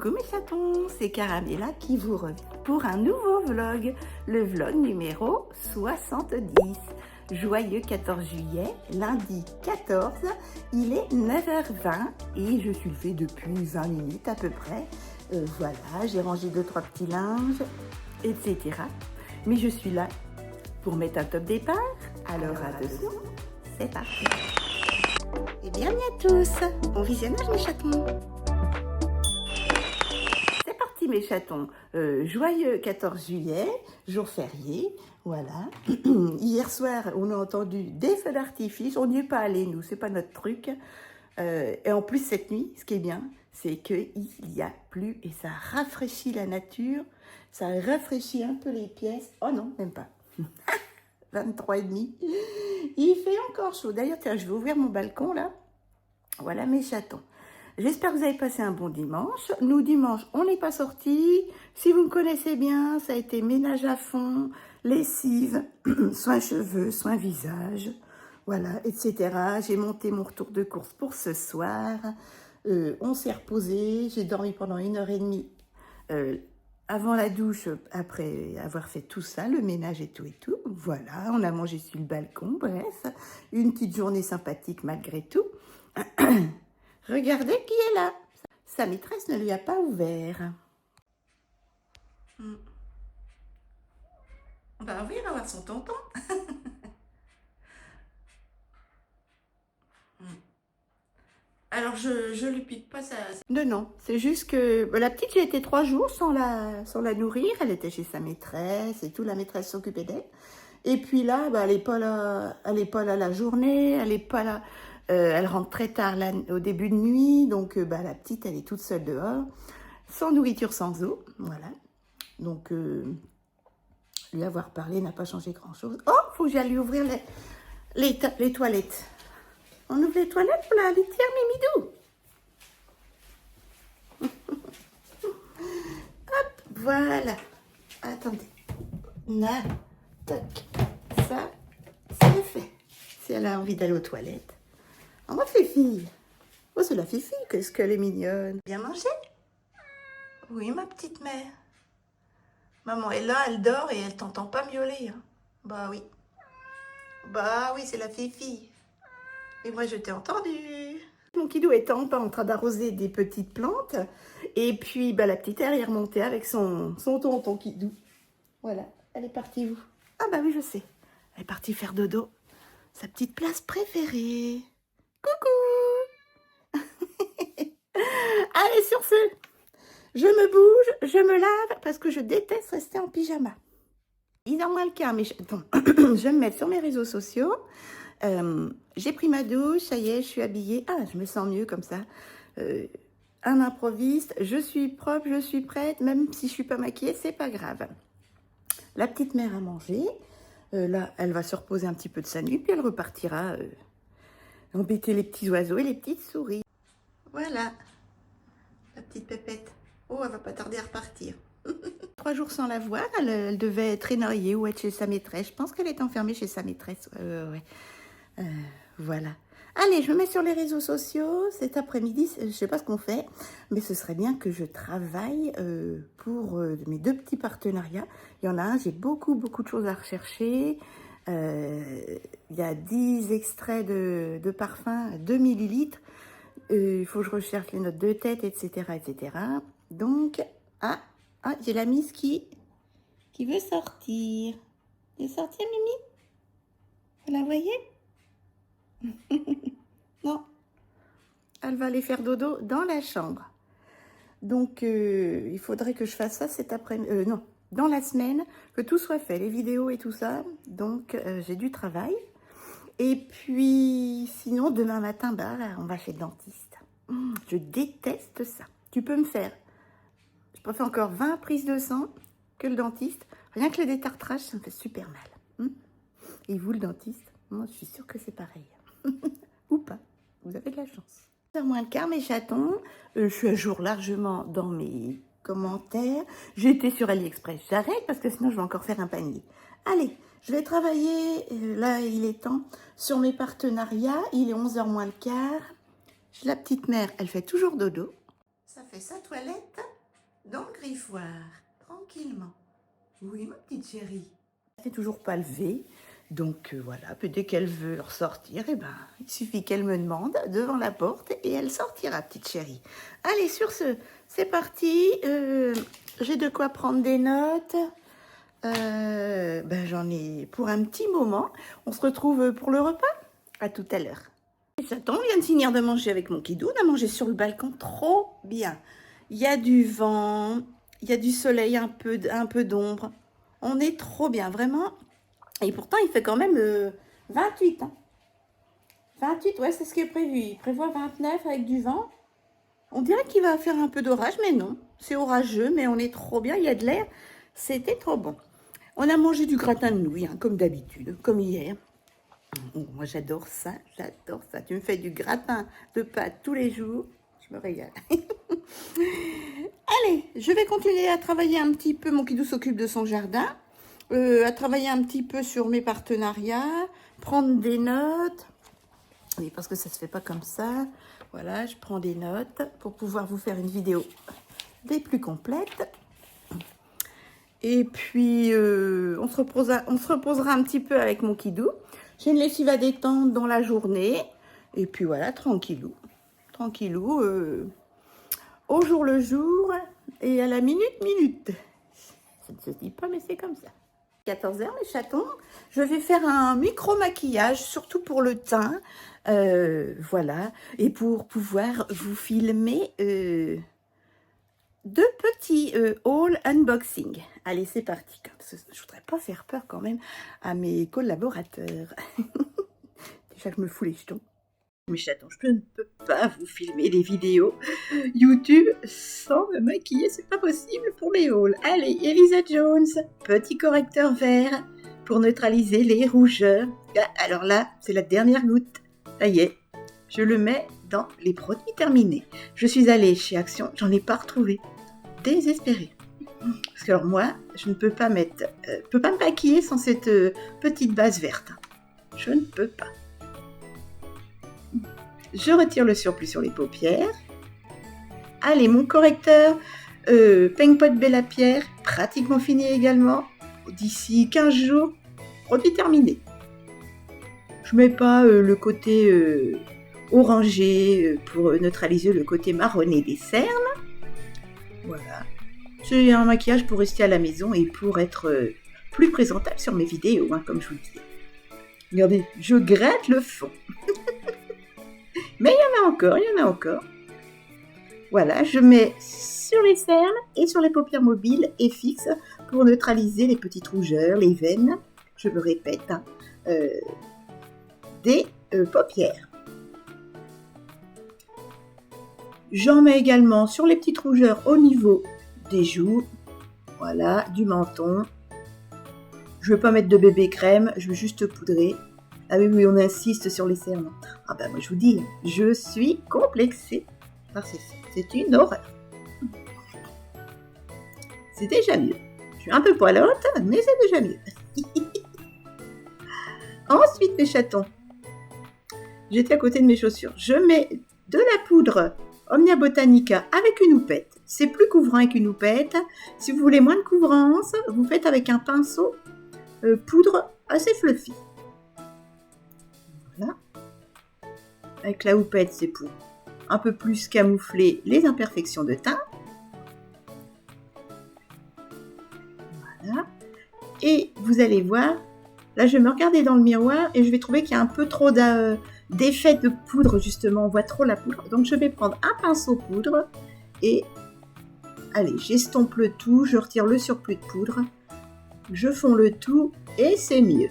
Coucou mes chatons, c'est Caramella qui vous revient pour un nouveau vlog, le vlog numéro 70. Joyeux 14 juillet, lundi 14, il est 9h20 et je suis levée depuis 20 minutes à peu près. Voilà, j'ai rangé 2-3 petits linges, etc. Mais je suis là pour mettre un top départ, alors attention, c'est parti. Et bienvenue à tous, bon visionnage mes chatons. Mes chatons, joyeux 14 juillet, jour férié, voilà. Hier soir, on a entendu des feux d'artifice, on n'y est pas allé, nous, c'est pas notre truc. Et en plus, cette nuit, ce qui est bien, c'est qu'il y a plu et ça rafraîchit la nature, ça rafraîchit un peu les pièces. Oh non, même pas. 23,5. Il fait encore chaud. D'ailleurs, tiens, je vais ouvrir mon balcon, là. Voilà mes chatons. J'espère que vous avez passé un bon dimanche. Nous, dimanche, on n'est pas sortis. Si vous me connaissez bien, ça a été ménage à fond, lessive, soins cheveux, soins visage, voilà, etc. J'ai monté mon retour de course pour ce soir. On s'est reposé. J'ai dormi pendant 1h30 avant la douche, après avoir fait tout ça, le ménage et tout. Voilà, on a mangé sur le balcon, bref. Une petite journée sympathique malgré tout. Regardez qui est là. Sa maîtresse ne lui a pas ouvert. On va ouvrir, avoir son tonton. Alors, je lui pique pas ça. Non, c'est juste que la petite, j'ai été 3 jours sans la nourrir. Elle était chez sa maîtresse et tout. La maîtresse s'occupait d'elle. Et puis là, elle n'est pas là la journée. Elle n'est pas là. Elle rentre très tard au début de nuit, donc la petite, elle est toute seule dehors, sans nourriture, sans eau, voilà. Donc, lui avoir parlé n'a pas changé grand-chose. Oh, faut que j'aille lui ouvrir les toilettes. On ouvre les toilettes pour la litière Mimidou. Hop, voilà. Attendez. Là, toc. Ça, c'est fait. Si elle a envie d'aller aux toilettes. Oh, ma Fifi. Oh, c'est la Fifi, qu'est-ce qu'elle est mignonne. Bien mangé? Oui, ma petite mère. Maman est là, elle dort et elle t'entend pas miauler. Hein. Bah oui. Bah oui, c'est la Fifi. Mais moi, je t'ai entendu. Mon kidou est en train d'arroser des petites plantes. Et puis, la petite, elle est remontée avec son tonton kidou. Voilà, elle est partie où? Ah bah oui, je sais. Elle est partie faire dodo. Sa petite place préférée. Coucou. Allez, sur ce, je me bouge, je me lave parce que je déteste rester en pyjama. Il est moins le cas, mais attends, je vais me mettre sur mes réseaux sociaux. J'ai pris ma douche, ça y est, je suis habillée. Ah, je me sens mieux comme ça. Un improviste, je suis propre, je suis prête, même si je ne suis pas maquillée, c'est pas grave. La petite mère a mangé. Là, elle va se reposer un petit peu de sa nuit, puis elle repartira embêter les petits oiseaux et les petites souris. Voilà, la petite pépette. Oh, elle va pas tarder à repartir. 3 jours sans la voir, elle devait être énoyée ou être chez sa maîtresse. Je pense qu'elle est enfermée chez sa maîtresse. Ouais. Voilà. Allez, je me mets sur les réseaux sociaux. Cet après-midi, je ne sais pas ce qu'on fait, mais ce serait bien que je travaille pour mes 2 petits partenariats. Il y en a un, j'ai beaucoup de choses à rechercher. Il y a 10 extraits de parfum, 2 millilitres. Il faut que je recherche les notes de tête, etc. Donc, j'ai la Miss qui veut sortir. Elle veut sortir, Mimi? Vous la voyez? Non. Elle va aller faire dodo dans la chambre. Donc, il faudrait que je fasse ça cet après-midi. Non, dans la semaine, que tout soit fait, les vidéos et tout ça. Donc, j'ai du travail. Et puis, sinon, demain matin, on va chez le dentiste. Je déteste ça. Tu peux me faire... Je préfère encore 20 prises de sang que le dentiste. Rien que le détartrage, ça me fait super mal. Et vous, le dentiste? Moi, je suis sûre que c'est pareil. Ou pas. Vous avez de la chance. C'est moins le quart, mes chatons. Je suis à jour largement dans mes commentaires. J'ai été sur AliExpress. J'arrête parce que sinon, je vais encore faire un panier. Allez, je vais travailler. Là, il est temps. Sur mes partenariats, il est 11h moins le quart. La petite mère, elle fait toujours dodo. Ça fait sa toilette. griffoir, tranquillement. Oui, ma petite chérie. Elle n'est toujours pas levée, donc voilà, puis dès qu'elle veut ressortir, eh ben, il suffit qu'elle me demande devant la porte et elle sortira, petite chérie. Allez, sur ce, c'est parti. J'ai de quoi prendre des notes. J'en ai pour un petit moment. On se retrouve pour le repas. À tout à l'heure. J'attends, on vient de finir de manger avec mon kidou. On a mangé sur le balcon, trop bien. Il y a du vent, il y a du soleil, un peu d'ombre. On est trop bien, vraiment. Et pourtant, il fait quand même 28. Hein. 28, ouais, c'est ce qui est prévu. Il prévoit 29 avec du vent. On dirait qu'il va faire un peu d'orage, mais non. C'est orageux, mais on est trop bien. Il y a de l'air. C'était trop bon. On a mangé du gratin de nouilles, hein, comme d'habitude, comme hier. Oh, moi, j'adore ça, j'adore ça. Tu me fais du gratin de pâtes tous les jours, je me régale. Allez, je vais continuer à travailler un petit peu. Mon kidou s'occupe de son jardin, à travailler un petit peu sur mes partenariats, prendre des notes. Oui, parce que ça se fait pas comme ça. Voilà, je prends des notes pour pouvoir vous faire une vidéo des plus complètes. Et puis, on se reposera un petit peu avec mon kidou. J'ai une lessive à détendre dans la journée. Et puis voilà, tranquillou. Tranquillou. Au jour le jour et à la minute. Ça ne se dit pas, mais c'est comme ça. 14 h, mes chatons. Je vais faire un micro-maquillage, surtout pour le teint. Voilà. Et pour pouvoir vous filmer deux petits haul unboxing. Allez, c'est parti. Je voudrais pas faire peur quand même à mes collaborateurs. Déjà que je me fous les jetons. Mes chatons, je ne peux pas vous filmer des vidéos YouTube sans me maquiller, c'est pas possible pour mes hauls. Allez, Elisa Jones, petit correcteur vert pour neutraliser les rougeurs. Alors là, c'est la dernière goutte. Ça y est, je le mets dans les produits terminés. Je suis allée chez Action, j'en ai pas retrouvé. Désespérée. Parce que alors moi, je ne peux pas me maquiller sans cette petite base verte. Je ne peux pas. Je retire le surplus sur les paupières. Allez, mon correcteur Pink Pot Bella Pierre, pratiquement fini également. D'ici 15 jours, produit terminé. Je mets pas le côté orangé pour neutraliser le côté marronné des cernes. Voilà. C'est un maquillage pour rester à la maison et pour être plus présentable sur mes vidéos, hein, comme je vous le dis. Regardez, je gratte le fond. Mais il y en a encore. Voilà, je mets sur les cernes et sur les paupières mobiles et fixes pour neutraliser les petites rougeurs, les veines, je me répète, hein, des paupières. J'en mets également sur les petites rougeurs au niveau des joues, voilà, du menton. Je ne veux pas mettre de bébé crème, je veux juste poudrer. Ah oui, on insiste sur les cernes. Ah ben moi je vous dis, je suis complexée par ces cernes. C'est une horreur. C'est déjà mieux. Je suis un peu poilante, mais c'est déjà mieux. Ensuite, mes chatons. J'étais à côté de mes chaussures. Je mets de la poudre Omnia Botanica avec une houppette. C'est plus couvrant qu'une houppette. Si vous voulez moins de couvrance, vous faites avec un pinceau poudre assez fluffy. Voilà. Avec la houppette, c'est pour un peu plus camoufler les imperfections de teint. Voilà. Et vous allez voir, là je vais me regarder dans le miroir et je vais trouver qu'il y a un peu trop d'effet de poudre justement, on voit trop la poudre. Donc je vais prendre un pinceau poudre et allez, j'estompe le tout, je retire le surplus de poudre, je fonds le tout et c'est mieux.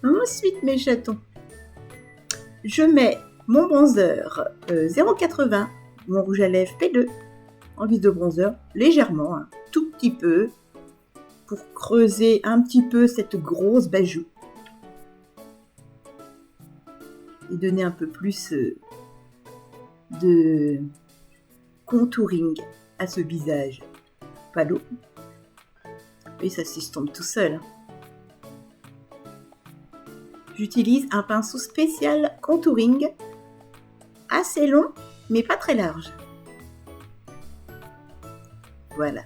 Ensuite mes chatons, je mets mon bronzer 0,80, mon rouge à lèvres P2 en guise de bronzer, légèrement, un tout petit peu, pour creuser un petit peu cette grosse bajoue et donner un peu plus de contouring à ce visage. Pas l'eau. Et ça s'estompe tout seul. J'utilise un pinceau spécial contouring, assez long, mais pas très large. Voilà.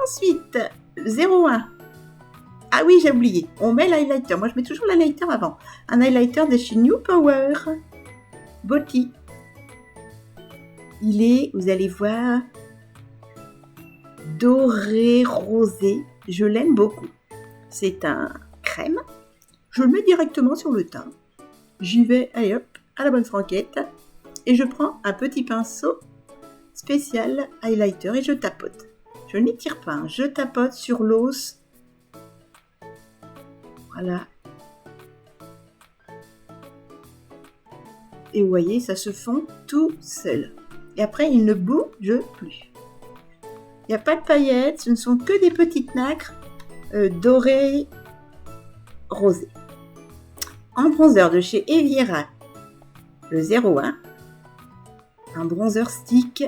Ensuite, 01. Ah oui, j'ai oublié. On met l'highlighter. Moi, je mets toujours l'highlighter avant. Un highlighter de chez New Power. Botti. Il est, vous allez voir, doré rosé. Je l'aime beaucoup. C'est un crème. Je le mets directement sur le teint. J'y vais, allez hop, à la bonne franquette. Et je prends un petit pinceau spécial highlighter et je tapote. Je n'étire pas, hein. Je tapote sur l'os. Voilà. Et vous voyez, ça se fond tout seul. Et après, il ne bouge plus. Il n'y a pas de paillettes, ce ne sont que des petites nacres dorées rosées. En bronzer de chez Eviera, le 01, un bronzer stick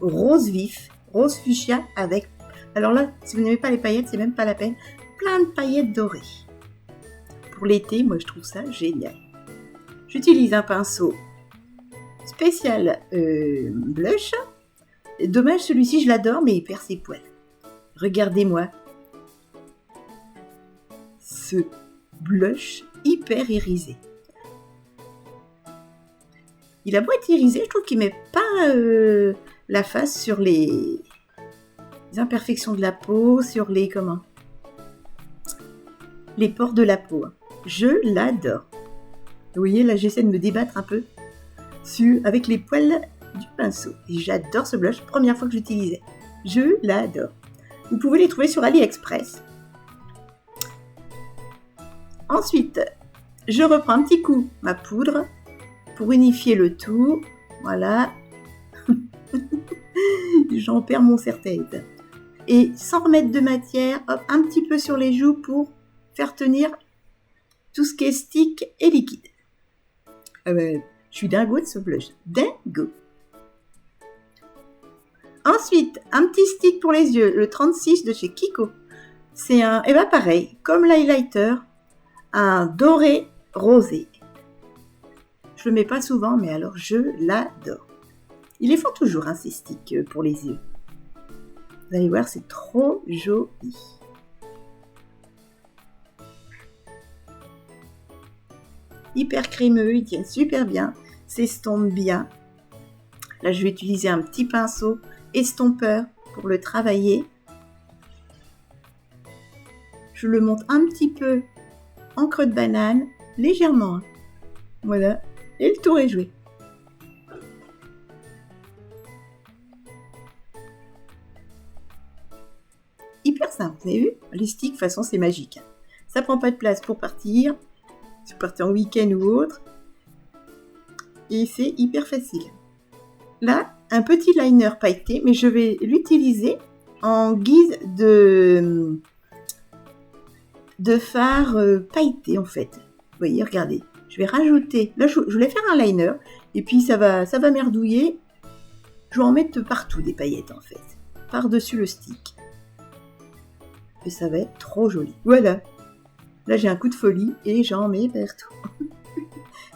rose vif, rose fuchsia avec... Alors là, si vous n'aimez pas les paillettes, c'est même pas la peine. Plein de paillettes dorées. Pour l'été, moi je trouve ça génial. J'utilise un pinceau spécial blush. Dommage, celui-ci je l'adore, mais il perd ses poils. Regardez-moi ce blush hyper irisé. Il a beau être irisé, je trouve qu'il met pas la face sur les imperfections de la peau, sur les les pores de la peau. Je l'adore. Vous voyez, là j'essaie de me débattre un peu avec les poils du pinceau. Et j'adore ce blush, première fois que j'utilisais. Je l'adore. Vous pouvez les trouver sur AliExpress. Ensuite, je reprends un petit coup ma poudre pour unifier le tout. Voilà. J'en perds mon serre-tête. Et sans remettre de matière, hop, un petit peu sur les joues pour faire tenir tout ce qui est stick et liquide. Je suis dingo de ce blush. Dingo. Ensuite, un petit stick pour les yeux, le 36 de chez Kiko. C'est un, et bien pareil, comme l'highlighter, un doré rosé. Je le mets pas souvent, mais alors je l'adore. Ils les font toujours, hein, ces sticks pour les yeux. Vous allez voir, c'est trop joli. Hyper crémeux, ils tiennent super bien, s'estompent bien. Là, je vais utiliser un petit pinceau estompeur pour le travailler. Je le monte un petit peu en creux de banane, légèrement. Hein. Voilà, et le tour est joué. Hyper simple, vous avez vu? Les sticks, de toute façon, c'est magique. Ça prend pas de place pour partir. Si vous partez en week-end ou autre. Et c'est hyper facile. Là, un petit liner pailleté, mais je vais l'utiliser en guise de fard pailleté en fait. Vous voyez, regardez. Je vais rajouter, là je voulais faire un liner, et puis ça va merdouiller. Je vais en mettre partout des paillettes en fait, par-dessus le stick. Et ça va être trop joli. Voilà. Là j'ai un coup de folie et j'en mets partout.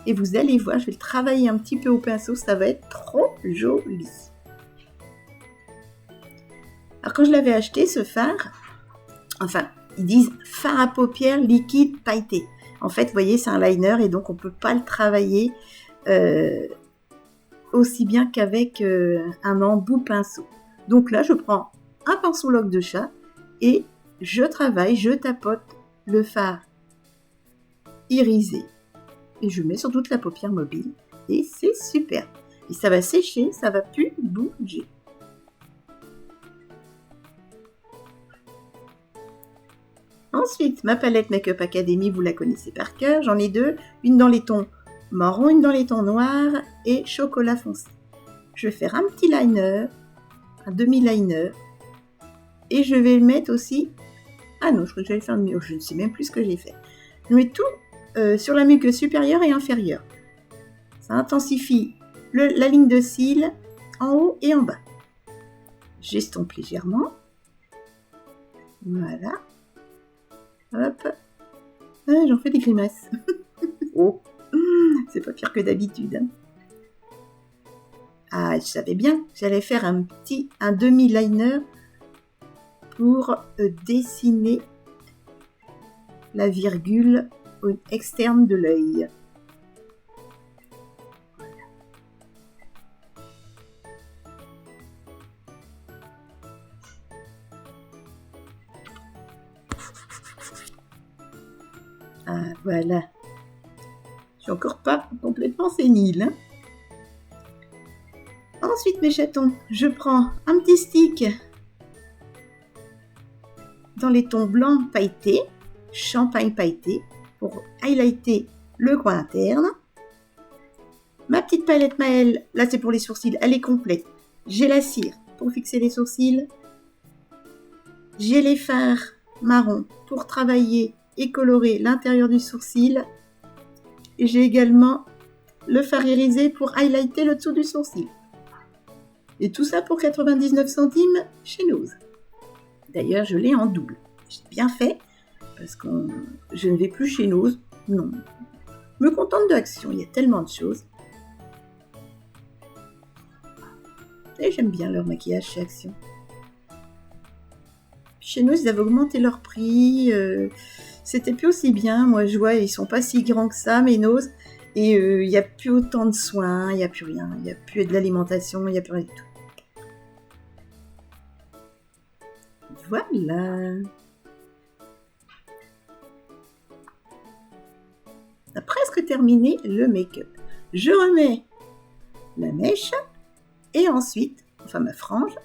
Et vous allez voir, je vais le travailler un petit peu au pinceau, ça va être trop joli. Alors quand je l'avais acheté, ce fard, enfin, ils disent fard à paupières liquide pailleté. En fait, vous voyez, c'est un liner et donc on ne peut pas le travailler aussi bien qu'avec un embout pinceau. Donc là, je prends un pinceau loque de chat et je travaille, je tapote le fard irisé. Et je mets sur toute la paupière mobile. Et c'est super. Et ça va sécher, ça va plus bouger. Ensuite, ma palette Make Up Academy, vous la connaissez par cœur. J'en ai deux. Une dans les tons marron, une dans les tons noirs et chocolat foncé. Je vais faire un petit liner, un demi-liner. Et je vais le mettre aussi... Ah non, je crois que j'allais faire le mieux. Je ne sais même plus ce que j'ai fait. Je mets tout sur la muqueuse supérieure et inférieure. Ça intensifie la ligne de cils en haut et en bas. J'estompe légèrement. Voilà. Hop. Ah, j'en fais des grimaces. Oh. C'est pas pire que d'habitude. Hein. Ah, je savais bien que j'allais faire un demi-liner pour dessiner la virgule externe de l'œil. Ah, voilà. Je suis encore pas complètement sénile. Hein. Ensuite, mes chatons, je prends un petit stick dans les tons blancs pailletés, champagne pailleté, pour highlighter le coin interne. Ma petite palette Maëlle, là c'est pour les sourcils, elle est complète. J'ai la cire pour fixer les sourcils. J'ai les fards marron pour travailler et colorer l'intérieur du sourcil. Et j'ai également le fard irisé pour highlighter le dessous du sourcil. Et tout ça pour 99 centimes chez Nose. D'ailleurs, je l'ai en double. J'ai bien fait, parce que je ne vais plus chez Nose. Non. Je me contente de Action, il y a tellement de choses. Et j'aime bien leur maquillage chez Action. Chez Nose, ils avaient augmenté leur prix. C'était plus aussi bien. Moi, je vois, ils sont pas si grands que ça, mais Nose. Et il n'y a plus autant de soins, il n'y a plus rien. Il n'y a plus de l'alimentation, il n'y a plus rien du tout. Voilà. On a presque terminé le make-up. Je remets la mèche et ensuite, enfin ma frange,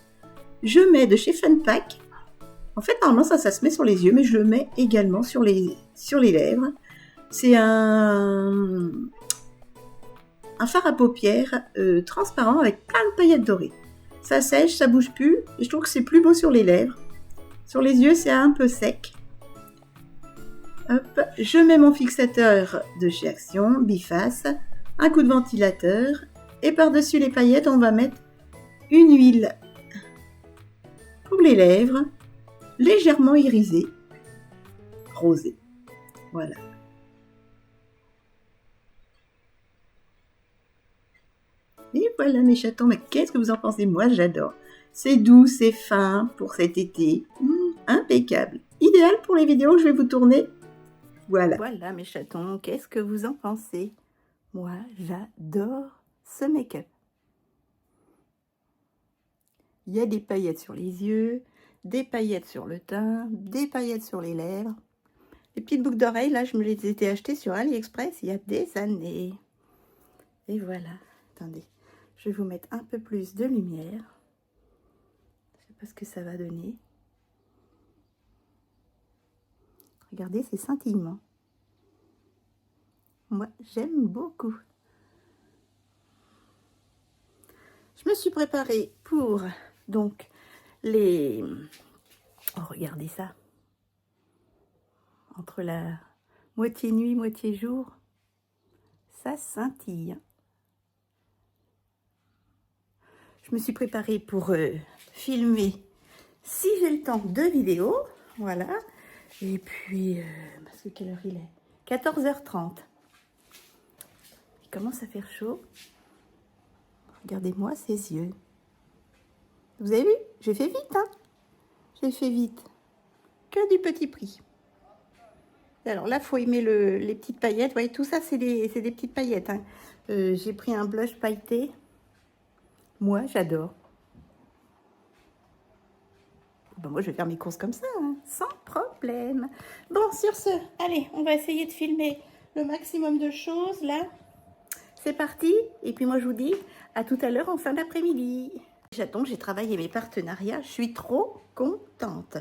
je mets de chez Funpack. En fait, normalement, ça se met sur les yeux, mais je le mets également sur les lèvres. C'est un fard à paupières transparent avec plein de paillettes dorées. Ça sèche, ça bouge plus, et je trouve que c'est plus beau sur les lèvres. Sur les yeux, c'est un peu sec. Hop, je mets mon fixateur de chez Action, biface, un coup de ventilateur, et par-dessus les paillettes, on va mettre une huile pour les lèvres, légèrement irisée, rosée. Voilà. Et voilà mes chatons, mais qu'est-ce que vous en pensez? Moi, j'adore. C'est doux, c'est fin pour cet été. Impeccable. Idéal pour les vidéos que je vais vous tourner. Voilà. Voilà mes chatons, qu'est-ce que vous en pensez? Moi, j'adore ce make-up. Il y a des paillettes sur les yeux, des paillettes sur le teint, des paillettes sur les lèvres. Les petites boucles d'oreilles, là, je me les étais achetées sur AliExpress il y a des années. Et voilà. Attendez, je vais vous mettre un peu plus de lumière. Je ne sais pas ce que ça va donner. Regardez, c'est scintillement. Moi, j'aime beaucoup. Je me suis préparée pour, donc, les... Oh, regardez ça. Entre la moitié nuit, moitié jour, ça scintille. Je me suis préparée pour filmer, si j'ai le temps, 2 vidéos. Voilà. Et puis, parce que quelle heure il est? 14h30. Il commence à faire chaud. Regardez-moi ses yeux. Vous avez vu? J'ai fait vite, hein? J'ai fait vite. Que du petit prix. Alors là, il faut aimer les petites paillettes. Vous voyez, tout ça, c'est des petites paillettes. Hein. J'ai pris un blush pailleté. Moi, j'adore. Bon, moi, je vais faire mes courses comme ça, hein, sans problème. Bon, sur ce, allez, on va essayer de filmer le maximum de choses, là. C'est parti. Et puis moi, je vous dis à tout à l'heure en fin d'après-midi. Donc, j'ai travaillé mes partenariats. Je suis trop contente.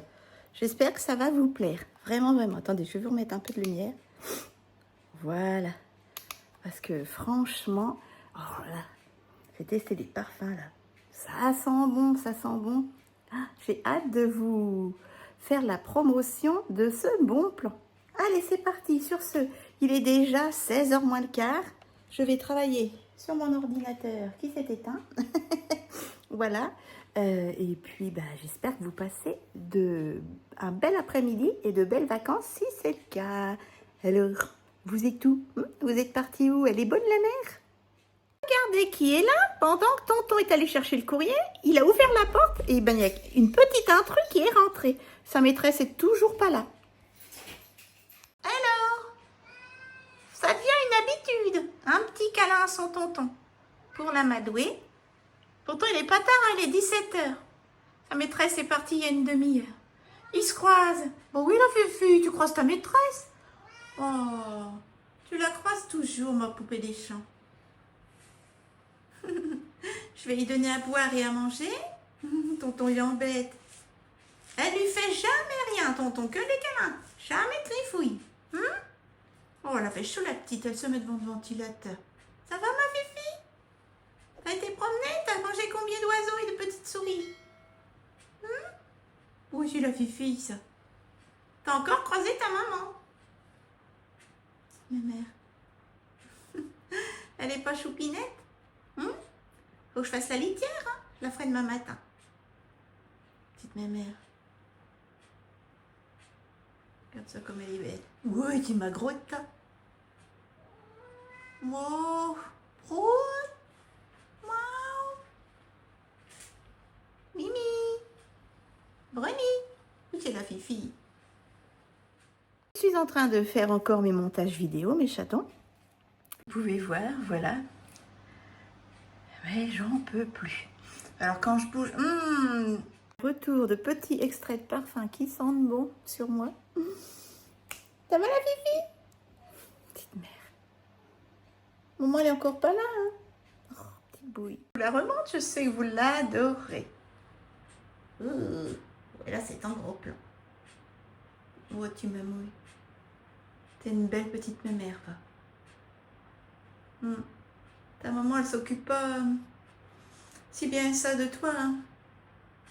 J'espère que ça va vous plaire. Vraiment, vraiment. Attendez, je vais vous remettre un peu de lumière. Voilà. Parce que franchement, oh là, j'ai testé des parfums, là. Ça sent bon, ça sent bon. Ah, j'ai hâte de vous faire la promotion de ce bon plan. Allez, c'est parti. Sur ce, il est déjà 16h moins le quart. Je vais travailler sur mon ordinateur qui s'est éteint. Voilà. Et puis, bah, j'espère que vous passez un bel après-midi et de belles vacances si c'est le cas. Alors, vous êtes où? Vous êtes parti où? Elle est bonne la mer? Regardez qui est là. Pendant que tonton est allé chercher le courrier, il a ouvert la porte et ben, il y a une petite intrus qui est rentrée. Sa maîtresse est toujours pas là. Alors, ça devient une habitude. Un petit câlin à son tonton. Pour l'amadouer. Pourtant, il est pas tard, hein, il est 17h. Sa maîtresse est partie il y a une demi-heure. Ils se croisent. Bon oui, la Fifi, tu croises ta maîtresse? Oh, tu la croises toujours, ma poupée des champs. Je vais lui donner à boire et à manger. Tonton, il embête. Elle lui fait jamais rien, tonton, que des câlins. Jamais de trifouille. Oh, elle a fait chaud, la petite. Elle se met devant le ventilateur. Ça va, ma Fifi? T'as été promenée? T'as mangé combien d'oiseaux et de petites souris? Oui, c'est la Fifi, ça. T'as encore croisé ta maman? Ma mère. Elle est pas choupinette? Faut que je fasse la litière, hein? Je la ferai demain matin. Petite mémère. Regarde ça comme elle est belle. Oui, tu m'as grotte. Wow. Prout. Wow. Mimi. Bruni. Oui, c'est la Fifi. Je suis en train de faire encore mes montages vidéo, mes chatons. Vous pouvez voir, voilà. Mais j'en peux plus. Alors quand je bouge... Retour de petits extraits de parfum qui sentent bon sur moi. Ça va la Fifi? Petite mère. Maman, elle est encore pas là, hein? Oh, petite bouille. Je vous la remonte, je sais que vous l'adorez. Et là, c'est un gros plan. Oh, tu m'amouilles. T'es une belle petite mémère, va. Ta maman, elle s'occupe pas si bien ça de toi. Hein.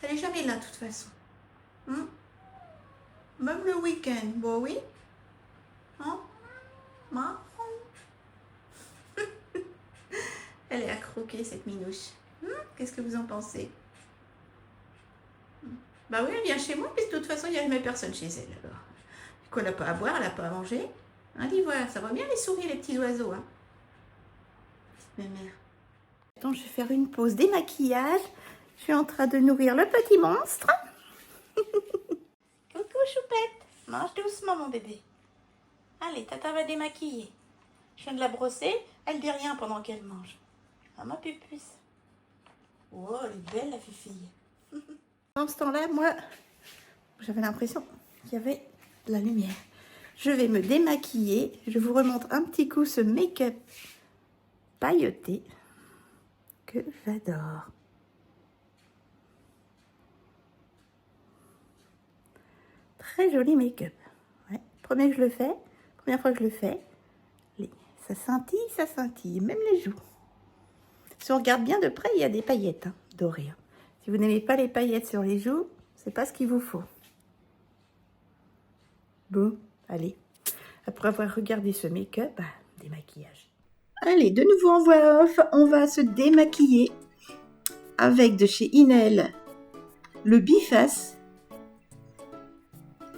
Elle est jamais là, de toute façon. Même le week-end. Bon, oui. Hein? Marron. Elle est à croquer, cette minouche. Qu'est-ce que vous en pensez? Bah oui, elle vient chez moi, puisque de toute façon, il n'y a jamais personne chez elle. Alors, du coup, elle n'a pas à boire, elle n'a pas à manger. Hein, dis voilà, ça va bien les souris, les petits oiseaux. Hein. Petite mémère. Attends, je vais faire une pause démaquillage. Je suis en train de nourrir le petit monstre. Coucou choupette. Mange doucement, mon bébé. Allez, tata va démaquiller. Je viens de la brosser. Elle dit rien pendant qu'elle mange. Ah, ma pupuce. Oh, elle est belle, la fifille. Dans ce temps-là, moi, j'avais l'impression qu'il y avait de la lumière. Je vais me démaquiller. Je vous remontre un petit coup ce make-up pailleté que j'adore. Très joli make-up. Ouais. Première fois que je le fais, ça scintille, même les joues. Si on regarde bien de près, il y a des paillettes dorées. Si vous n'aimez pas les paillettes sur les joues, c'est pas ce qu'il vous faut. Bon, allez. Après avoir regardé ce make-up, démaquillage. Allez, de nouveau en voix off, on va se démaquiller avec de chez Inel le biface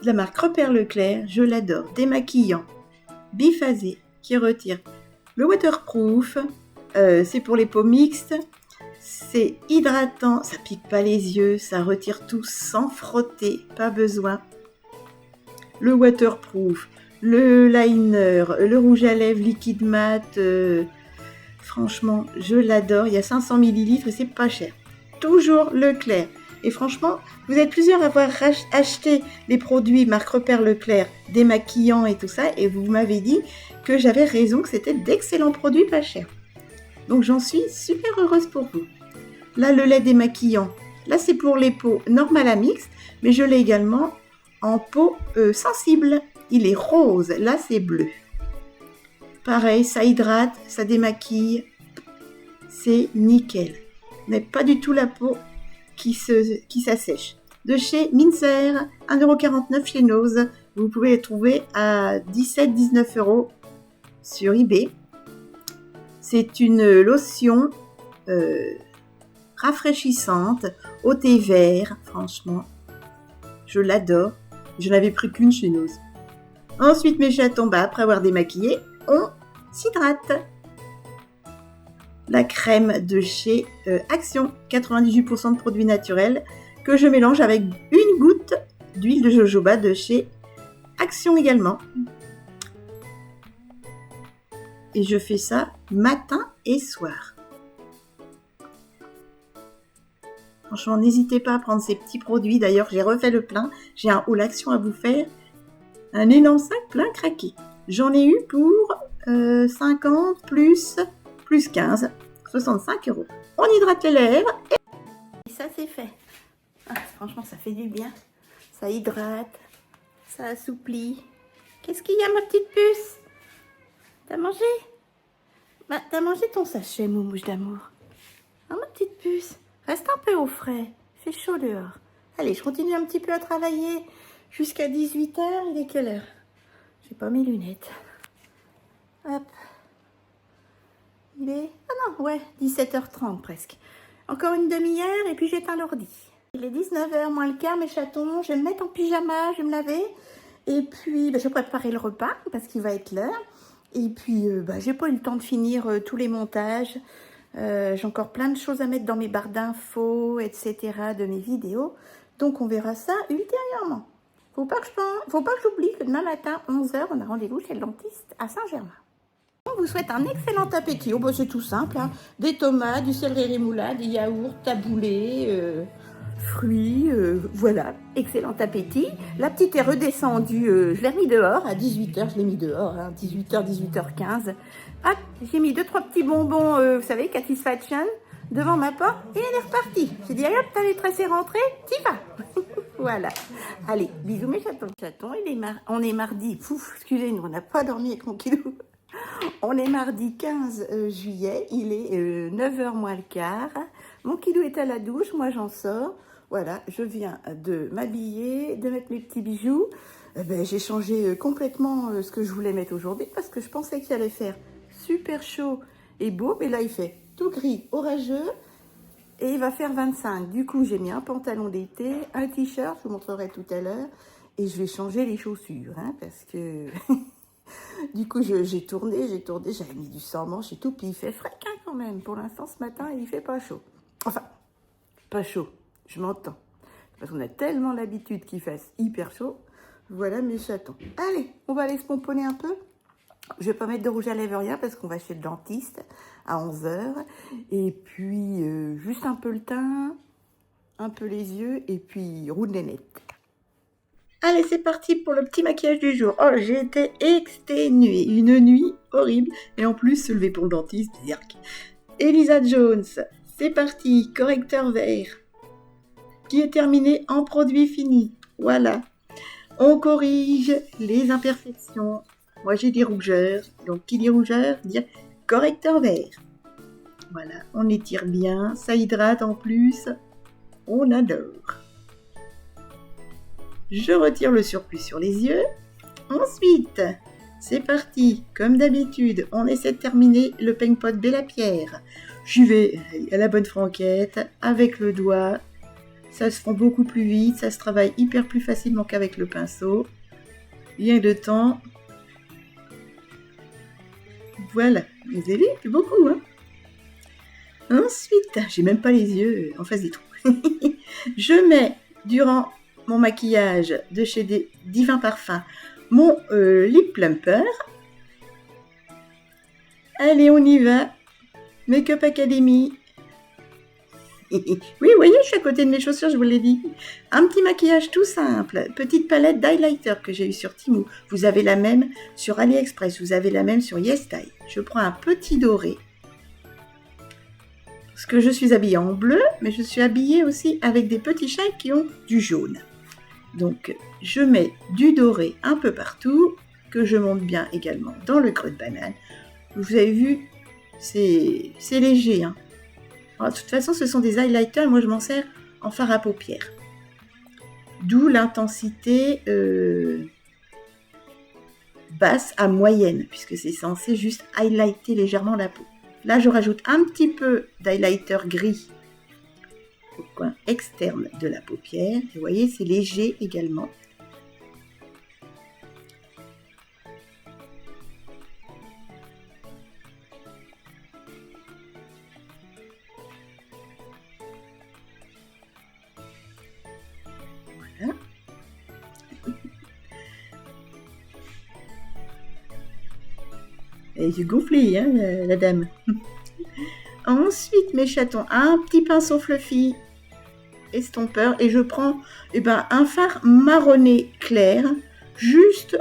de la marque Repère Leclerc. Je l'adore, démaquillant, biphasé, qui retire le waterproof. C'est pour les peaux mixtes. C'est hydratant, ça pique pas les yeux, ça retire tout sans frotter, pas besoin. Le waterproof, le liner, le rouge à lèvres liquide mat, franchement, je l'adore. Il y a 500 ml et c'est pas cher. Toujours Leclerc. Et franchement, vous êtes plusieurs à avoir acheté les produits marque Repère Leclerc, démaquillants et tout ça, et vous m'avez dit que j'avais raison, que c'était d'excellents produits pas chers. Donc j'en suis super heureuse pour vous. Là, le lait démaquillant, là c'est pour les peaux normales à mixte, mais je l'ai également en peau sensible. Il est rose, là c'est bleu. Pareil, ça hydrate, ça démaquille, c'est nickel. Mais pas du tout la peau qui s'assèche. De chez Mincer, 1,49€ chez Nose. Vous pouvez les trouver à 17-19 € sur eBay. C'est une lotion rafraîchissante au thé vert. Franchement, je l'adore. Je n'avais pris qu'une chez Nose. Ensuite, mes chatons, après avoir démaquillé, on s'hydrate. la crème de chez Action, 98% de produits naturels, que je mélange avec une goutte d'huile de jojoba de chez Action également. Et je fais ça matin et soir. Franchement, n'hésitez pas à prendre ces petits produits. D'ailleurs, j'ai refait le plein. J'ai un haul Action à vous faire. Un énorme sac plein craqué. J'en ai eu pour 50 plus 15, 65 €. On hydrate les lèvres et ça c'est fait. Ah, franchement, ça fait du bien. Ça hydrate, ça assouplit. Qu'est-ce qu'il y a, ma petite puce? T'as mangé? Bah, t'as mangé ton sachet, moumouche d'amour. Ah, ma petite puce, reste un peu au frais. Il fait chaud dehors. Allez, je continue un petit peu à travailler jusqu'à 18 h. Il est quelle heure? J'ai pas mes lunettes. Hop. Il est... Ah non, ouais, 17 h30 presque. Encore une demi-heure et puis j'éteins l'ordi. Il est 19 h moins le quart, mes chatons. Je vais me mettre en pyjama, je vais me laver. Et puis, je vais préparer le repas parce qu'il va être l'heure. Et puis, j'ai pas eu le temps de finir tous les montages. J'ai encore plein de choses à mettre dans mes barres d'infos, etc. de mes vidéos. Donc, on verra ça ultérieurement. Faut pas que j'oublie que demain matin, 11 h, on a rendez-vous chez le dentiste à Saint-Germain. On vous souhaite un excellent appétit. Oh, c'est tout simple, hein. Des tomates, du céleri rémoulade, des yaourts, taboulés, fruits, voilà. Excellent appétit. La petite est redescendue, je l'ai remis dehors, à 18 h, je l'ai mis dehors, hein, 18 h, 18 h 15. Hop, j'ai mis 2-3 petits bonbons, vous savez, Satisfaction, devant ma porte, et elle est repartie. J'ai dit, allez hop, ta maîtresse est rentrée, t'y vas. Voilà. Allez, bisous mes chatons. On est mardi, excusez-nous, on n'a pas dormi avec mon kilo. On est mardi 15 juillet, il est 9 h moins le quart. Mon kilo est à la douche, moi j'en sors. Voilà, je viens de m'habiller, de mettre mes petits bijoux. J'ai changé complètement ce que je voulais mettre aujourd'hui parce que je pensais qu'il allait faire super chaud et beau. Mais là, il fait tout gris, orageux et il va faire 25. Du coup, j'ai mis un pantalon d'été, un t-shirt, je vous montrerai tout à l'heure. Et je vais changer les chaussures hein, parce que... Du coup, j'ai tourné, j'avais mis du sans-manche et tout, puis il fait frais quand même. Pour l'instant, ce matin, il fait pas chaud. Enfin, pas chaud, je m'entends. Parce qu'on a tellement l'habitude qu'il fasse hyper chaud. Voilà mes chatons. Allez, on va aller se pomponner un peu. Je vais pas mettre de rouge à lèvres, rien, parce qu'on va chez le dentiste à 11 h. Et puis, juste un peu le teint, un peu les yeux, et puis roule les nettes. Allez, c'est parti pour le petit maquillage du jour. Oh, j'ai été exténuée. Une nuit horrible. Et en plus, se lever pour le dentiste, dirk. Elisa Jones, c'est parti. Correcteur vert. Qui est terminé en produit fini. Voilà. On corrige les imperfections. Moi, j'ai des rougeurs. Donc, qui dit rougeur, dit correcteur vert. Voilà. On étire bien. Ça hydrate en plus. On adore. Je retire le surplus sur les yeux. Ensuite, c'est parti. Comme d'habitude, on essaie de terminer le peigne pot Bella Pierre. J'y vais à la bonne franquette, avec le doigt. Ça se fond beaucoup plus vite, ça se travaille hyper plus facilement qu'avec le pinceau. Rien de temps. Voilà, vous avez vu, plus beaucoup. Hein. Ensuite, j'ai même pas les yeux en face des trous. Je mets durant mon maquillage de chez Divin Parfum, mon lip plumper. Allez, on y va. Make-up Academy. Oui, vous voyez, je suis à côté de mes chaussures, je vous l'ai dit. Un petit maquillage tout simple. Petite palette d'highlighter que j'ai eu sur Temu. Vous avez la même sur AliExpress. Vous avez la même sur YesStyle. Je prends un petit doré. Parce que je suis habillée en bleu, mais je suis habillée aussi avec des petits chats qui ont du jaune. Donc, je mets du doré un peu partout, que je monte bien également dans le creux de banane. Vous avez vu, c'est léger. Hein. Alors, de toute façon, ce sont des highlighters. Moi, je m'en sers en fard à paupières. D'où l'intensité basse à moyenne, puisque c'est censé juste highlighter légèrement la peau. Là, je rajoute un petit peu d'highlighter gris au coin externe de la paupière. Vous voyez, c'est léger également. Elle est gonflée, hein, la dame. Ensuite, mes chatons, un petit pinceau fluffy estompeur et je prends un fard marronné clair, juste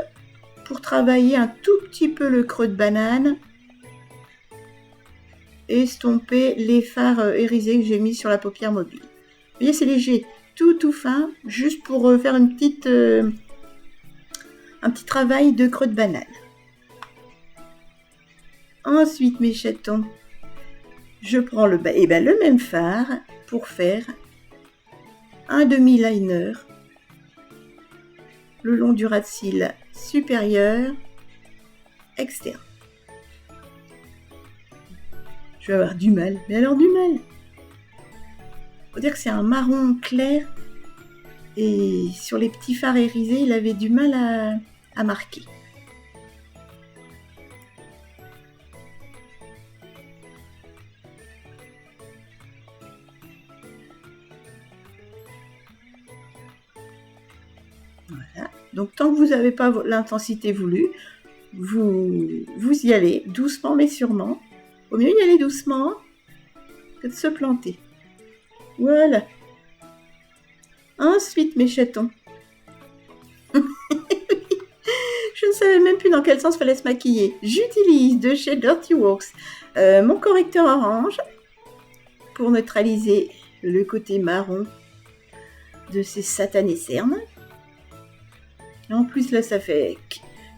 pour travailler un tout petit peu le creux de banane, estomper les fards irisés que j'ai mis sur la paupière mobile. Vous voyez, c'est léger, tout fin, juste pour faire un petit travail de creux de banane. Ensuite, mes chatons, je prends le même fard pour faire un demi-liner le long du ras de cils supérieur, externe. Je vais avoir du mal, mais alors du mal. Faut dire que c'est un marron clair et sur les petits fards irisés, il avait du mal à marquer. Voilà. Donc tant que vous n'avez pas l'intensité voulue, vous y allez doucement mais sûrement. Au mieux y aller doucement que de se planter. Voilà. Ensuite, mes chatons. Je ne savais même plus dans quel sens fallait se maquiller. J'utilise de chez Dirty Works mon correcteur orange pour neutraliser le côté marron de ces satanés cernes. Et en plus, là, ça fait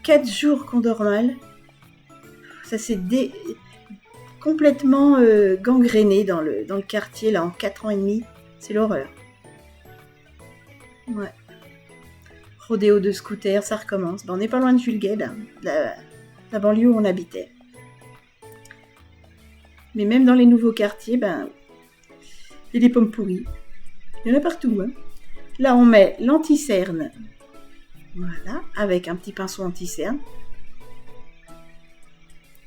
4 jours qu'on dort mal. Ça s'est complètement gangréné dans le quartier, là, en 4 ans et demi. C'est l'horreur. Ouais. Rodéo de scooter, ça recommence. On n'est pas loin de Jules Guesde, hein, la banlieue où on habitait. Mais même dans les nouveaux quartiers, il y a des pommes pourries. Il y en a partout. Hein. Là, on met l'anti-cerne. Voilà, avec un petit pinceau anti-cerne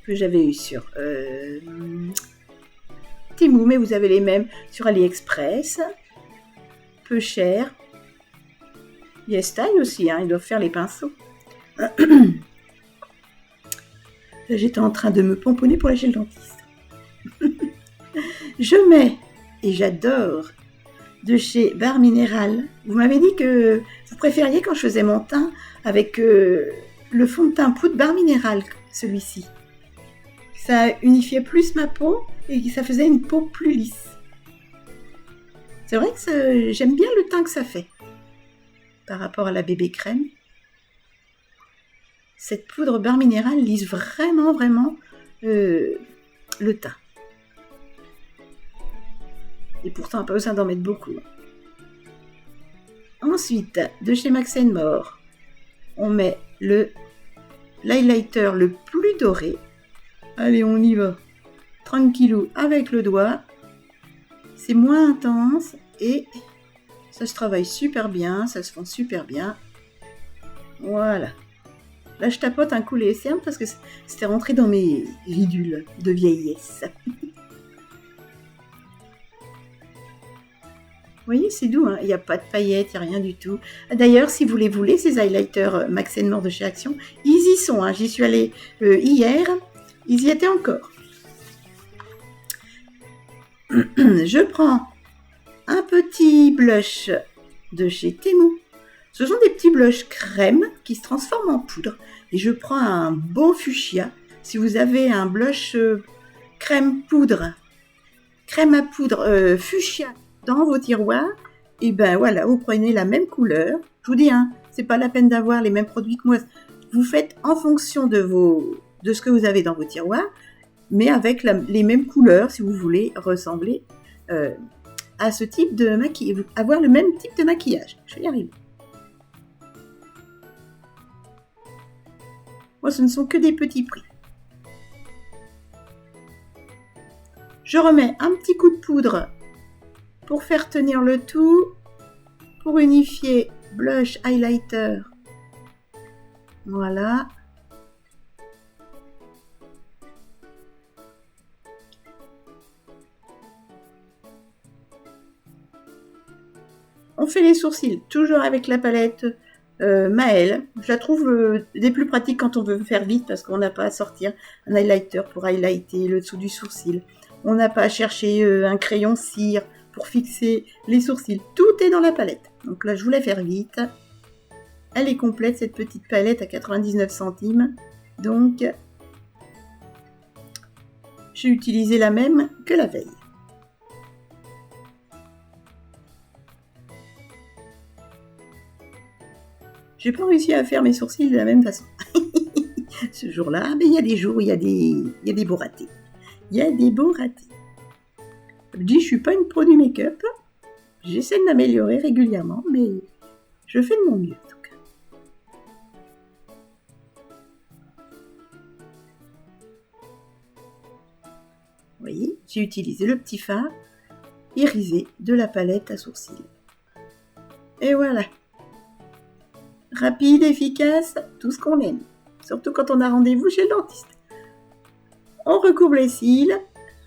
que j'avais eu sur Temu, mais vous avez les mêmes sur AliExpress. Peu cher. YesStyle aussi, hein, ils doivent faire les pinceaux. Là, j'étais en train de me pomponner pour aller chez le dentiste. Je mets, et j'adore, de chez Barre Minéral. Vous m'avez dit que vous préfériez quand je faisais mon teint avec le fond de teint poudre Barre Minéral, celui-ci. Ça unifiait plus ma peau et ça faisait une peau plus lisse. C'est vrai que j'aime bien le teint que ça fait par rapport à la bébé crème. Cette poudre Barre Minéral lisse vraiment le teint. Et pourtant, pas besoin d'en mettre beaucoup. Ensuite, de chez Max & More, on met l'highlighter le plus doré. Allez, on y va. Tranquillou avec le doigt. C'est moins intense et ça se travaille super bien, ça se fond super bien. Voilà. Là, je tapote un coup les cernes parce que c'était rentré dans mes ridules de vieillesse. Vous voyez, c'est doux, hein, il n'y a pas de paillettes, il n'y a rien du tout. D'ailleurs, si vous les voulez, ces highlighters Max & More de chez Action, ils y sont. Hein. J'y suis allée hier, ils y étaient encore. Je prends un petit blush de chez Temu. Ce sont des petits blushs crème qui se transforment en poudre. Et je prends un beau fuchsia. Si vous avez un blush crème à poudre fuchsia dans vos tiroirs, et voilà, vous prenez la même couleur. Je vous dis, hein, c'est pas la peine d'avoir les mêmes produits que moi. Vous faites en fonction de ce que vous avez dans vos tiroirs, mais avec les mêmes couleurs si vous voulez ressembler à ce type de maquillage, avoir le même type de maquillage. Je vais y arriver. Moi, ce ne sont que des petits prix. Je remets un petit coup de poudre pour faire tenir le tout, pour unifier blush, highlighter. Voilà. On fait les sourcils toujours avec la palette Maëlle. Je la trouve des plus pratiques quand on veut faire vite parce qu'on n'a pas à sortir un highlighter pour highlighter le dessous du sourcil. On n'a pas à chercher un crayon cire pour fixer les sourcils. Tout est dans la palette. Donc là, je voulais faire vite. Elle est complète, cette petite palette à 99 centimes. Donc, j'ai utilisé la même que la veille. J'ai pas réussi à faire mes sourcils de la même façon. Ce jour-là, mais il y a des jours où il y a des beaux ratés. Il y a des beaux ratés. Je dis, je suis pas une pro du make-up. J'essaie de m'améliorer régulièrement, mais je fais de mon mieux en tout cas. Vous voyez, j'ai utilisé le petit fard irisé de la palette à sourcils. Et voilà. Rapide, efficace, tout ce qu'on aime. Surtout quand on a rendez-vous chez le dentiste. On recourbe les cils.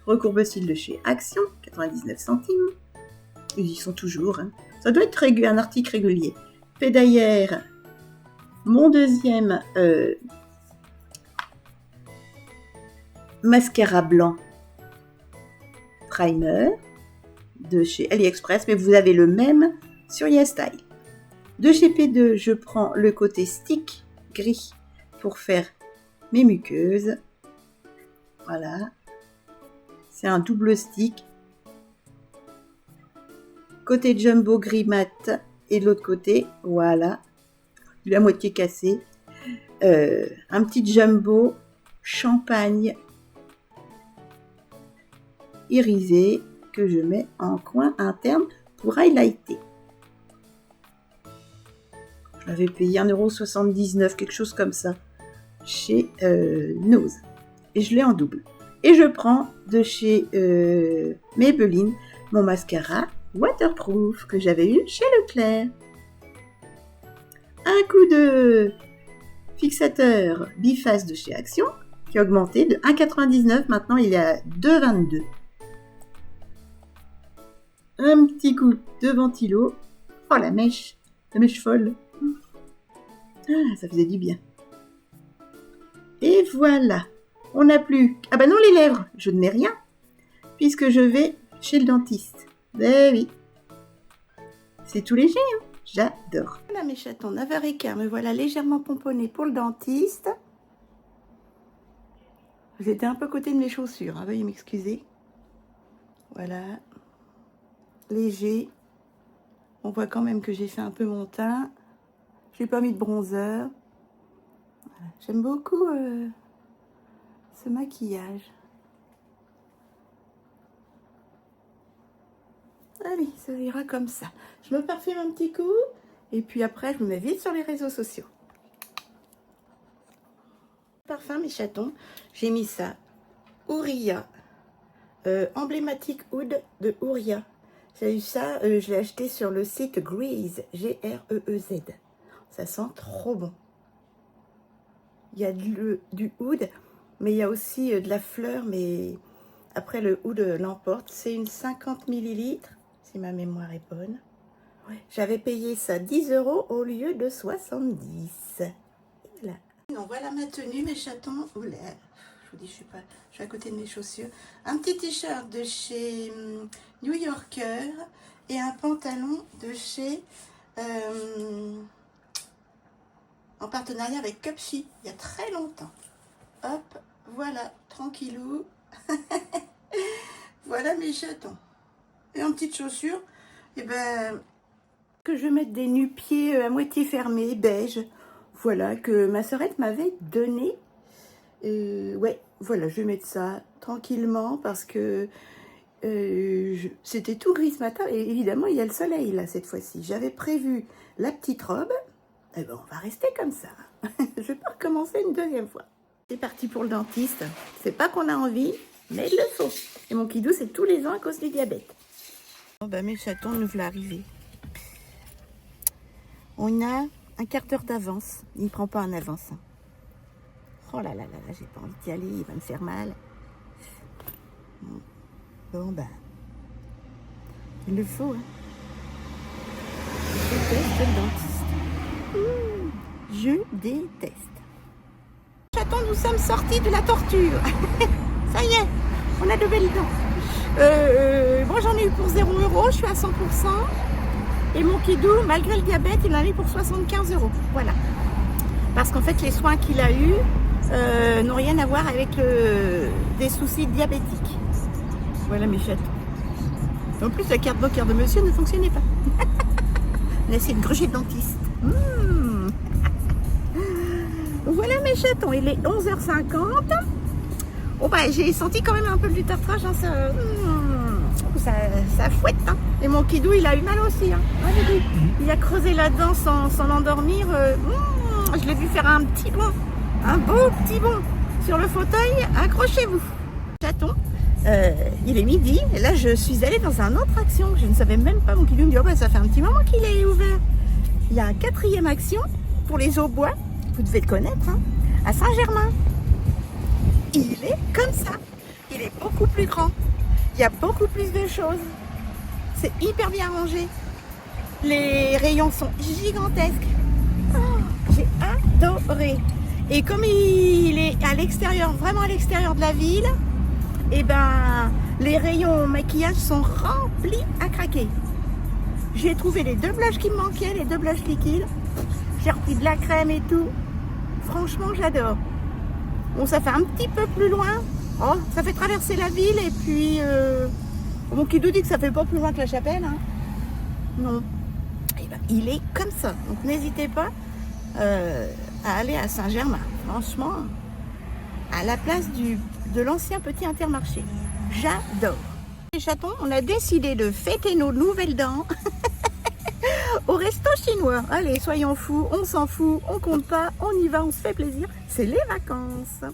Recourbe-cils de chez Action, 99 centimes. Ils y sont toujours. Hein. Ça doit être un article régulier. Fait d'ailleurs mon deuxième mascara blanc primer de chez AliExpress, mais vous avez le même sur YesStyle. De chez P2, je prends le côté stick gris pour faire mes muqueuses. Voilà. C'est un double stick. Côté jumbo gris mat et de l'autre côté, voilà, la moitié cassée. Un petit jumbo champagne irisé que je mets en coin interne pour highlighter. Je l'avais payé 1,79 €, quelque chose comme ça, chez Nose. Et je l'ai en double. Et je prends de chez Maybelline mon mascara waterproof que j'avais eu chez Leclerc. Un coup de fixateur biface de chez Action qui a augmenté de 1,99 €. Maintenant, il est à 2,22 €. Un petit coup de ventilo. Oh, la mèche folle. Ah, ça faisait du bien. Et voilà. On n'a plus... Ah bah non, les lèvres, je ne mets rien, puisque je vais chez le dentiste. Ben oui. C'est tout léger, hein. J'adore. Voilà mes chatons, 9h15, me voilà légèrement pomponnée pour le dentiste. J'étais un peu à côté de mes chaussures, hein, veuillez m'excuser. Voilà. Léger. On voit quand même que j'ai fait un peu mon teint. Je n'ai pas mis de bronzer. Voilà. J'aime beaucoup ce maquillage. Allez, ça ira comme ça. Je me parfume un petit coup. Et puis après, je me mets vite sur les réseaux sociaux. Parfum, mes chatons. J'ai mis ça. Ouria. Emblématique Oud de Ouria. J'ai eu ça, je l'ai acheté sur le site Greeze. G-R-E-E-Z. Ça sent trop bon. Il y a du oud, mais il y a aussi de la fleur, mais après le oud l'emporte. C'est une 50 ml, si ma mémoire est bonne. Ouais. J'avais payé ça 10 € au lieu de 70. Voilà. Donc voilà ma tenue, mes chatons. Oula, je vous dis, je suis à côté de mes chaussures. Un petit t-shirt de chez New Yorker et un pantalon de chez... en partenariat avec Cupshe, il y a très longtemps. Hop, voilà, tranquillou. Voilà mes chatons. Et en petites chaussures, et ben, que je mette des nu-pieds à moitié fermés, beige. Voilà, que ma sœurette m'avait donné. Ouais, voilà, je vais mettre ça tranquillement parce que c'était tout gris ce matin. Et évidemment, il y a le soleil là cette fois-ci. J'avais prévu la petite robe. Eh ben, on va rester comme ça. Je vais pas recommencer une deuxième fois. C'est parti pour le dentiste. C'est pas qu'on a envie, mais il le faut. Et mon kidou, c'est tous les ans à cause du diabète. Bon, ben, mes chatons, nous voilà arrivés. On a un quart d'heure d'avance. Il ne prend pas en avance. Oh là là là là, j'ai pas envie d'y aller, il va me faire mal. Bon, ben, il le faut, hein. Je teste le dentiste. Je déteste. Chaton, nous sommes sortis de la torture. Ça y est, on a de belles dents. Moi, j'en ai eu pour 0 €. Je suis à 100%. Et mon kidou, malgré le diabète, il en a eu pour 75 €. Voilà. Parce qu'en fait, les soins qu'il a eus n'ont rien à voir avec des soucis diabétiques. Voilà mes chatons. En plus, la carte bancaire de monsieur ne fonctionnait pas. On a essayé de gruger le dentiste. Voilà mes chatons, il est 11h50. Bon bah, j'ai senti quand même un peu du tartrage. Hein, ça fouette. Hein. Et mon kidou, il a eu mal aussi. Hein. Il a creusé là-dedans sans l'endormir. Je l'ai vu faire un petit bond. Un beau petit bond sur le fauteuil. Accrochez-vous. Chaton. Il est midi et là je suis allée dans un autre action. Je ne savais même pas, mon kidou me dit oh bah, ça fait un petit moment qu'il est ouvert. Il y a un 4e action pour les Aubois, vous devez le connaître, hein, à Saint-Germain. Il est comme ça, il est beaucoup plus grand, il y a beaucoup plus de choses, c'est hyper bien rangé, les rayons sont gigantesques. J'ai adoré. Et comme il est à l'extérieur, vraiment à l'extérieur de la ville, et ben les rayons maquillage sont remplis à craquer. J'ai trouvé les 2 blushs qui me manquaient, les 2 blushs liquides. J'ai repris de la crème et tout. Franchement, j'adore. Bon, ça fait un petit peu plus loin. Oh, ça fait traverser la ville et puis mon kidou dit que ça fait pas plus loin que la chapelle. Hein. Non. Et ben, il est comme ça. Donc n'hésitez pas à aller à Saint-Germain. Franchement, à la place de l'ancien petit Intermarché. J'adore. Les chatons, on a décidé de fêter nos nouvelles dents au resto chinois. Allez, soyons fous, on s'en fout, on compte pas, on y va, on se fait plaisir. C'est les vacances.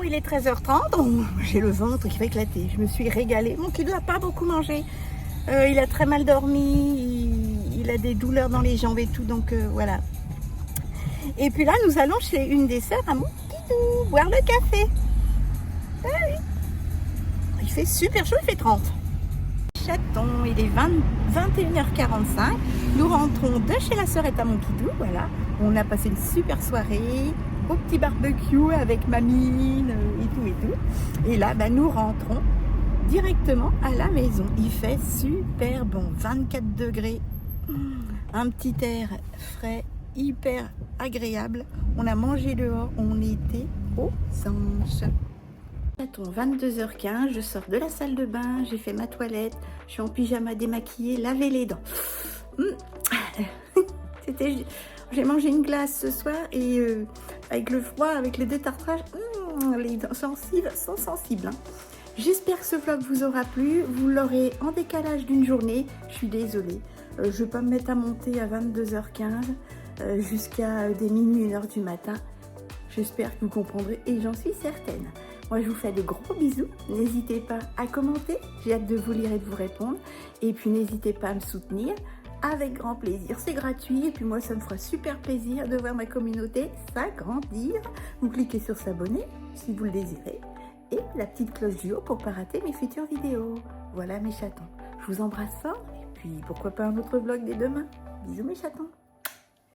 Il est 13h30, j'ai le ventre qui va éclater, je me suis régalée. Mon kidou n'a pas beaucoup mangé, il a très mal dormi, il a des douleurs dans les jambes et tout, donc voilà. Et puis là, nous allons chez une des sœurs à mon kidou, boire le café. Ah oui. Il fait super chaud, il fait 30. Chaton, il est 21h45, nous rentrons de chez la sœurette à mon kidou, voilà. On a passé une super soirée, au petit barbecue avec mamine et tout. Et là, bah, nous rentrons directement à la maison. Il fait super bon, 24 degrés, un petit air frais, hyper agréable. On a mangé dehors, on était aux anges. 22h15, je sors de la salle de bain, j'ai fait ma toilette, je suis en pyjama démaquillée, laver les dents. J'ai mangé une glace ce soir et avec le froid, avec le détartrage, les dents sensibles sont sensibles. Hein. J'espère que ce vlog vous aura plu. Vous l'aurez en décalage d'une journée. Je suis désolée. Je ne vais pas me mettre à monter à 22h15 jusqu'à des minuit, 1h du matin. J'espère que vous comprendrez et j'en suis certaine. Moi, je vous fais de gros bisous. N'hésitez pas à commenter. J'ai hâte de vous lire et de vous répondre. Et puis, n'hésitez pas à me soutenir. Avec grand plaisir, c'est gratuit et puis moi ça me fera super plaisir de voir ma communauté s'agrandir. Vous cliquez sur s'abonner si vous le désirez et la petite cloche du haut pour ne pas rater mes futures vidéos. Voilà mes chatons, je vous embrasse fort et puis pourquoi pas un autre vlog dès demain. Bisous mes chatons.